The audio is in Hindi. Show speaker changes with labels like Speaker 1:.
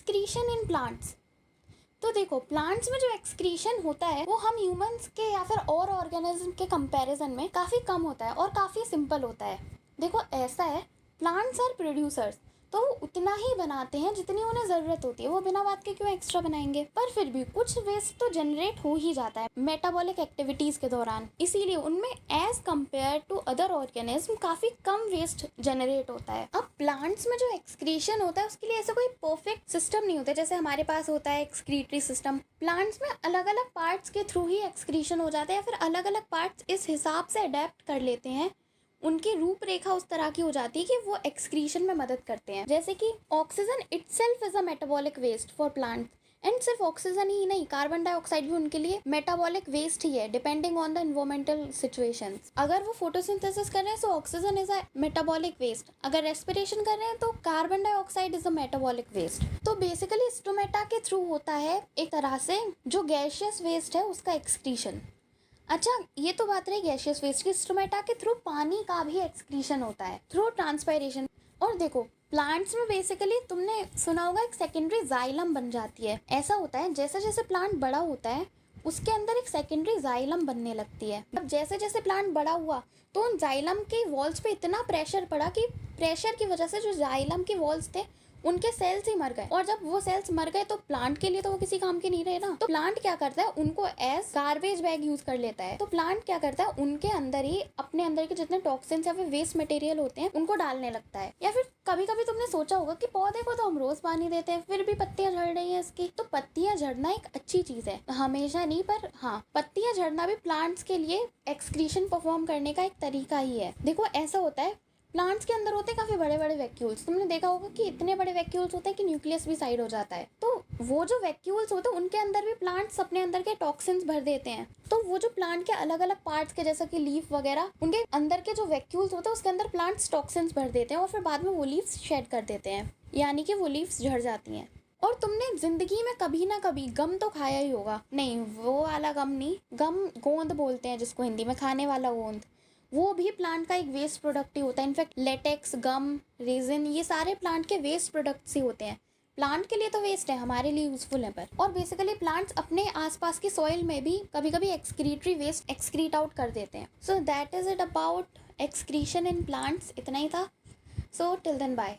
Speaker 1: Excretion in plants. तो देखो, प्लांट्स में जो एक्सक्रीशन होता है वो हम ह्यूमंस के या फिर और ऑर्गेनिज्म के कंपैरिजन में काफ़ी कम होता है और काफ़ी सिंपल होता है। देखो ऐसा है, प्लांट्स आर प्रोड्यूसर्स, तो वो उतना ही बनाते हैं जितनी उन्हें ज़रूरत होती है। वो बिना बात के क्यों एक्स्ट्रा बनाएंगे। पर फिर भी कुछ वेस्ट तो जनरेट हो ही जाता है मेटाबॉलिक एक्टिविटीज़ के दौरान, इसीलिए उनमें as compared to other organism काफ़ी कम वेस्ट जनरेट होता है। अब प्लांट्स में जो एक्सक्रीशन होता है उसके लिए ऐसा कोई परफेक्ट सिस्टम नहीं होता जैसे हमारे पास होता है एक्सक्रीटरी सिस्टम। प्लांट्स में अलग अलग पार्ट्स के थ्रू ही एक्सक्रीशन हो जाता है, या फिर अलग अलग पार्ट्स इस हिसाब से अडेप्ट कर लेते हैं, उनकी रूपरेखा उस तरह की हो जाती है कि वो एक्सक्रीशन में मदद करते हैं। जैसे कि oxygen itself is a metabolic waste for plant, and सिर्फ ऑक्सीजन ही नहीं, कार्बन डाइऑक्साइड भी उनके लिए मेटाबॉलिक वेस्ट ही है depending on the environmental situations. अगर वो फोटोसिंथेसिस कर रहे हैं तो oxygen is a metabolic waste, अगर रेस्पिरेशन कर रहे हैं तो carbon dioxide is a metabolic waste. तो बेसिकली स्टोमेटा के थ्रू होता है एक तरह से जो गैसियस वेस्ट है उसका एक्सक्रीशन। अच्छा, ये तो बात रही गैसियस वेस्ट की। स्टोमेटा के थ्रू पानी का भी एक्सक्रीशन होता है थ्रू ट्रांसपायरेशन। और देखो, प्लांट्स में बेसिकली तुमने सुना होगा एक सेकेंडरी जाइलम बन जाती है। ऐसा होता है जैसे जैसे प्लांट बड़ा होता है उसके अंदर एक सेकेंडरी जाइलम बनने लगती है। अब जैसे जैसे प्लांट बड़ा हुआ तो उन जाइलम के वॉल्स पे इतना प्रेशर पड़ा कि प्रेशर की वजह से जो जाइलम के वॉल्स थे उनके सेल्स ही मर गए। और जब वो सेल्स मर गए तो प्लांट के लिए तो वो किसी काम के नहीं रहे ना। तो प्लांट क्या करता है, उनको एज गार्बेज बैग यूज कर लेता है। तो प्लांट क्या करता है, उनके अंदर ही अपने अंदर के जितने टॉक्सिन्स या फिर वेस्ट मटेरियल होते हैं उनको डालने लगता है। या फिर कभी कभी तुमने सोचा होगा कि पौधे को तो हम रोज पानी देते हैं फिर भी पत्तियां झड़ रही है इसकी। तो पत्तियां झड़ना एक अच्छी चीज है, हमेशा नहीं पर हाँ, पत्तियां झड़ना भी प्लांट्स के लिए एक्सक्रीशन परफॉर्म करने का एक तरीका ही है। देखो ऐसा होता है, प्लांट्स के अंदर होते हैं काफी बड़े बड़े वैक्यूल्स। तुमने देखा होगा कि इतने बड़े वैक्यूल्स होते हैं कि न्यूक्लियस भी साइड हो जाता है। तो वो जो वैक्यूल्स होते हैं उनके अंदर भी प्लांट्स अपने अंदर के टॉक्सिन्स भर देते हैं। तो वो जो प्लांट के अलग अलग पार्ट्स के जैसा कि लीफ वगैरह, उनके अंदर के जो वैक्यूल्स होते हैं उसके अंदर प्लांट्स टॉक्सिन्स भर देते हैं और फिर बाद में वो लीव्स शेड कर देते हैं, यानी कि वो लीव्स झड़ जाती हैं। और तुमने जिंदगी में कभी ना कभी गम तो खाया ही होगा। नहीं, वो वाला गम नहीं, गम गोंद बोलते हैं जिसको हिंदी में, खाने वाला गोंद। वो भी प्लांट का एक वेस्ट प्रोडक्ट ही होता है। इनफैक्ट लेटेक्स, गम, रेजिन, ये सारे प्लांट के वेस्ट प्रोडक्ट्स ही होते हैं। प्लांट के लिए तो वेस्ट है, हमारे लिए यूजफुल है। पर और बेसिकली प्लांट्स अपने आसपास की सॉइल में भी कभी कभी एक्सक्रीटरी वेस्ट एक्सक्रीट आउट कर देते हैं। So that is it about excretion in plants. इतना ही था। So till then bye.